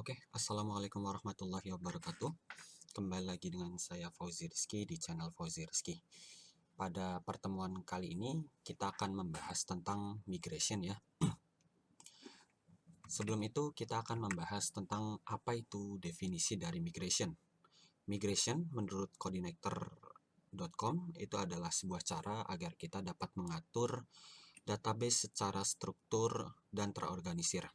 Oke, Assalamualaikum warahmatullahi wabarakatuh. Kembali lagi dengan saya Fauzi Rizky di channel Fauzi Rizky. Pada pertemuan kali ini kita akan membahas tentang migration ya. Sebelum itu kita akan membahas tentang apa itu definisi dari migration. Migration menurut coordinator.com itu adalah sebuah cara agar kita dapat mengatur database secara struktur dan terorganisir.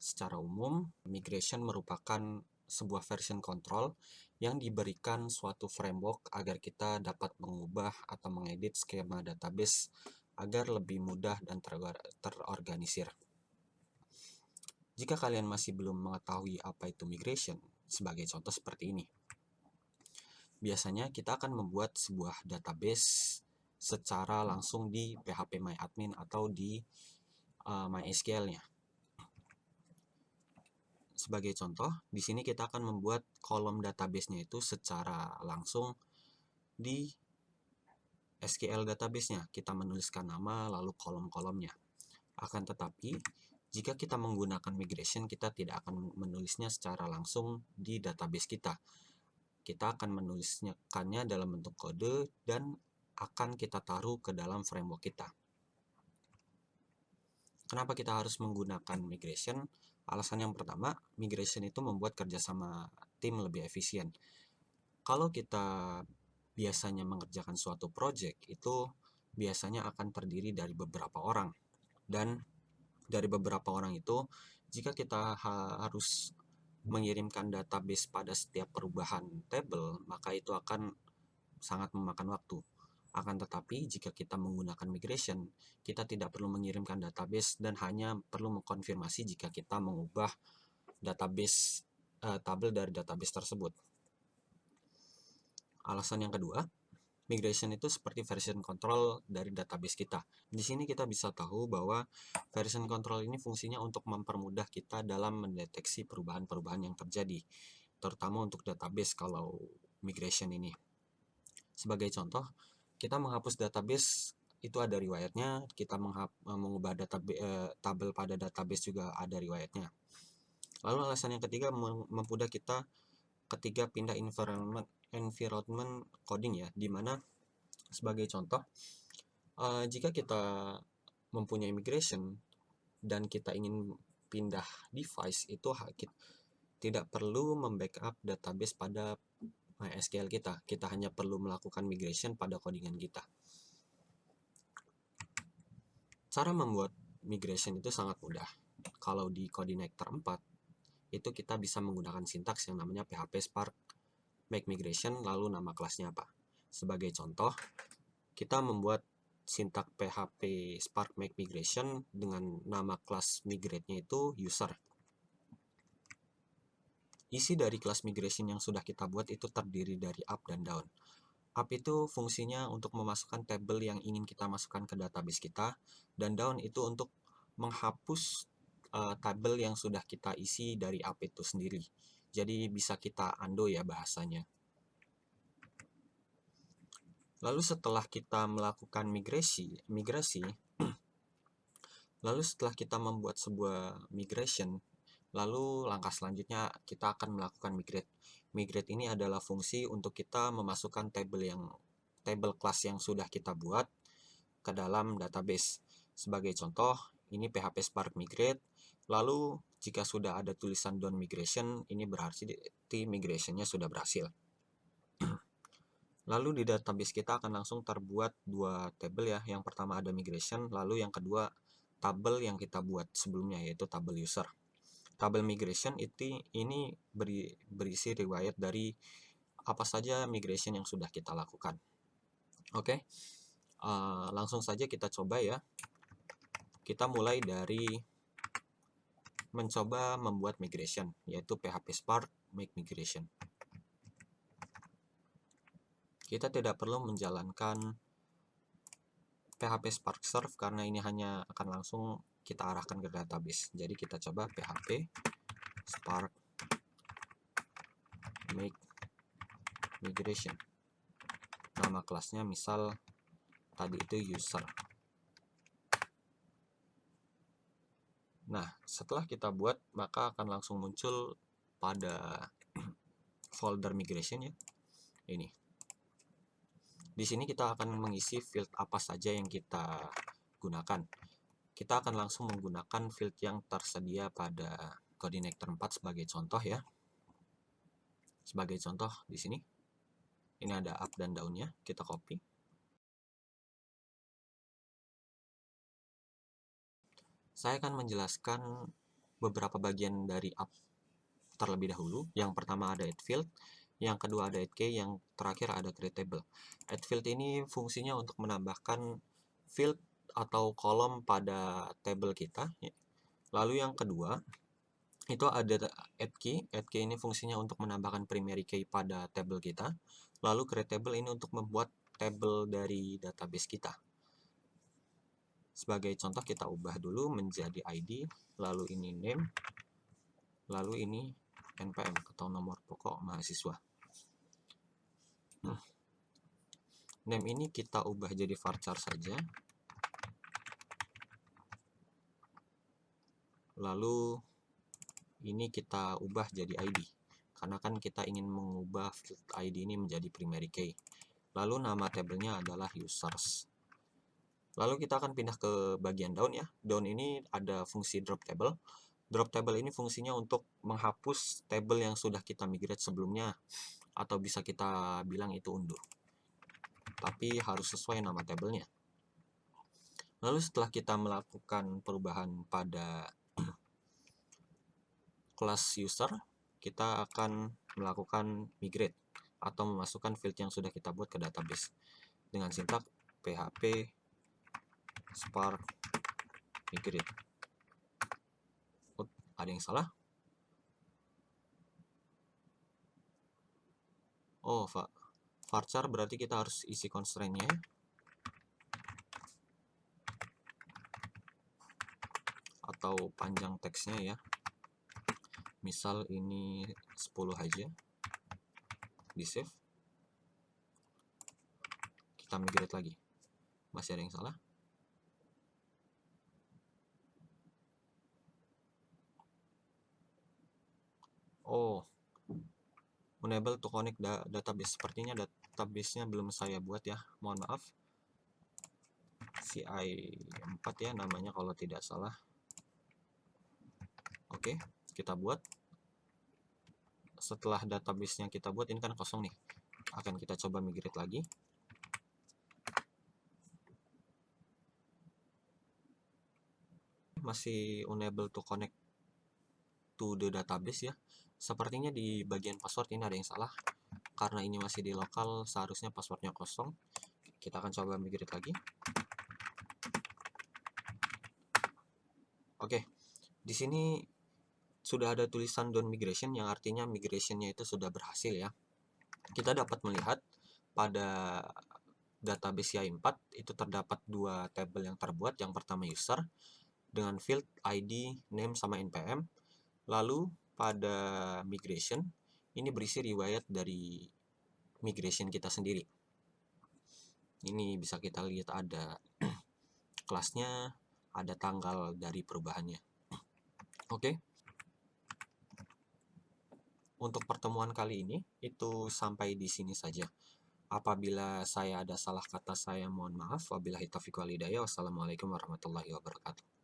Secara umum, migration merupakan sebuah version control yang diberikan suatu framework agar kita dapat mengubah atau mengedit skema database agar lebih mudah dan terorganisir. Jika kalian masih belum mengetahui apa itu migration, sebagai contoh seperti ini. Biasanya kita akan membuat sebuah database secara langsung di phpMyAdmin atau di MySQL-nya. Sebagai contoh, di sini kita akan membuat kolom database-nya itu secara langsung di SQL database-nya. Kita menuliskan nama lalu kolom-kolomnya. Akan tetapi, jika kita menggunakan migration, kita tidak akan menulisnya secara langsung di database kita. Kita akan menuliskannya dalam bentuk kode dan akan kita taruh ke dalam framework kita. Kenapa kita harus menggunakan migration? Alasan yang pertama, migration itu membuat kerjasama tim lebih efisien. Kalau kita biasanya mengerjakan suatu project, itu biasanya akan terdiri dari beberapa orang. Dan dari beberapa orang itu, jika kita harus mengirimkan database pada setiap perubahan table, maka itu akan sangat memakan waktu. Akan tetapi, jika kita menggunakan migration, kita tidak perlu mengirimkan database dan hanya perlu mengkonfirmasi jika kita mengubah database tabel dari database tersebut. Alasan yang kedua, migration itu seperti version control dari database kita. Di sini kita bisa tahu bahwa version control ini fungsinya untuk mempermudah kita dalam mendeteksi perubahan-perubahan yang terjadi, terutama untuk database kalau migration ini. Sebagai contoh, kita menghapus database itu ada riwayatnya, kita mengubah tabel pada database juga ada riwayatnya. Lalu alasan yang ketiga, mempermudah kita ketika pindah environment coding ya, dimana sebagai contoh, jika kita mempunyai migration dan kita ingin pindah device, itu tidak perlu membackup database pada MySQL kita. Kita hanya perlu melakukan migration pada codingan kita. Cara membuat migration itu sangat mudah. Kalau di Coordinator 4, itu kita bisa menggunakan sintaks yang namanya PHP Spark Make Migration, lalu nama kelasnya apa. Sebagai contoh, kita membuat sintak PHP Spark Make Migration dengan nama kelas migrate-nya itu user. Isi dari kelas migration yang sudah kita buat itu terdiri dari up dan down. Up itu fungsinya untuk memasukkan tabel yang ingin kita masukkan ke database kita, dan down itu untuk menghapus tabel yang sudah kita isi dari up itu sendiri. Jadi bisa kita undo ya bahasanya. Lalu setelah kita melakukan migrasi, lalu setelah kita membuat sebuah migration, lalu langkah selanjutnya kita akan melakukan migrate. Migrate ini adalah fungsi untuk kita memasukkan tabel kelas yang sudah kita buat ke dalam database. Sebagai contoh, ini PHP Spark Migrate. Lalu jika sudah ada tulisan done migration, ini berarti migrationnya sudah berhasil. Lalu di database kita akan langsung terbuat dua tabel ya. Yang pertama ada migration, lalu yang kedua tabel yang kita buat sebelumnya, yaitu tabel user. Tabel migration ini berisi riwayat dari apa saja migration yang sudah kita lakukan. Oke, langsung saja kita coba ya. Kita mulai dari mencoba membuat migration, yaitu PHP Spark Make Migration. Kita tidak perlu menjalankan PHP Spark Serve karena ini hanya akan langsung kita arahkan ke database. Jadi kita coba PHP Spark Make Migration. Nama kelasnya misal tadi itu user. Nah, setelah kita buat, maka akan langsung muncul pada folder migration ya. Ini. Di sini kita akan mengisi field apa saja yang kita gunakan. Kita akan langsung menggunakan field yang tersedia pada Coordinator 4 sebagai contoh ya. Sebagai contoh di sini. Ini ada up dan down-nya, kita copy. Saya akan menjelaskan beberapa bagian dari up terlebih dahulu. Yang pertama ada add field, yang kedua ada add key, yang terakhir ada create table. Add field ini fungsinya untuk menambahkan field atau kolom pada table kita. Lalu yang kedua itu ada add key. Add key ini fungsinya untuk menambahkan primary key pada table kita. Lalu create table ini untuk membuat table dari database kita. Sebagai contoh kita ubah dulu menjadi ID, lalu ini name, lalu ini NPM atau nomor pokok mahasiswa. Name ini kita ubah jadi varchar saja. Lalu ini kita ubah jadi ID. Karena kan kita ingin mengubah field ID ini menjadi primary key. Lalu nama tabelnya adalah users. Lalu kita akan pindah ke bagian down ya. Down ini ada fungsi drop table. Drop table ini fungsinya untuk menghapus table yang sudah kita migrate sebelumnya, atau bisa kita bilang itu undur. Tapi harus sesuai nama tabelnya. Lalu setelah kita melakukan perubahan pada kelas user, kita akan melakukan migrate atau memasukkan field yang sudah kita buat ke database dengan sintak php spark migrate. Ada yang salah? Oh, varchar berarti kita harus isi constraint-nya. Atau panjang teksnya ya. Misal ini 10 aja. Di save. Kita migrate lagi. Masih ada yang salah? Oh, enable to connect database. Sepertinya database-nya belum saya buat ya. Mohon maaf. CI4 ya namanya kalau tidak salah. Oke, kita buat. Setelah database-nya kita buat, ini kan kosong nih. Akan kita coba migrate lagi. Masih unable to connect to the database ya. Sepertinya di bagian password ini ada yang salah. Karena ini masih di lokal, seharusnya passwordnya kosong. Kita akan coba migrate lagi. Oke, di sini sudah ada tulisan done migration, yang artinya migrationnya itu sudah berhasil ya. Kita dapat melihat pada database CI4 itu terdapat dua tabel yang terbuat. Yang pertama user dengan field ID, name, sama NPM. Lalu pada migration ini berisi riwayat dari migration kita sendiri. Ini bisa kita lihat ada kelasnya, ada tanggal dari perubahannya. Oke. Untuk pertemuan kali ini itu sampai di sini saja. Apabila saya ada salah kata, saya mohon maaf. Wabillahi taufiq wal hidayah. Wassalamualaikum warahmatullahi wabarakatuh.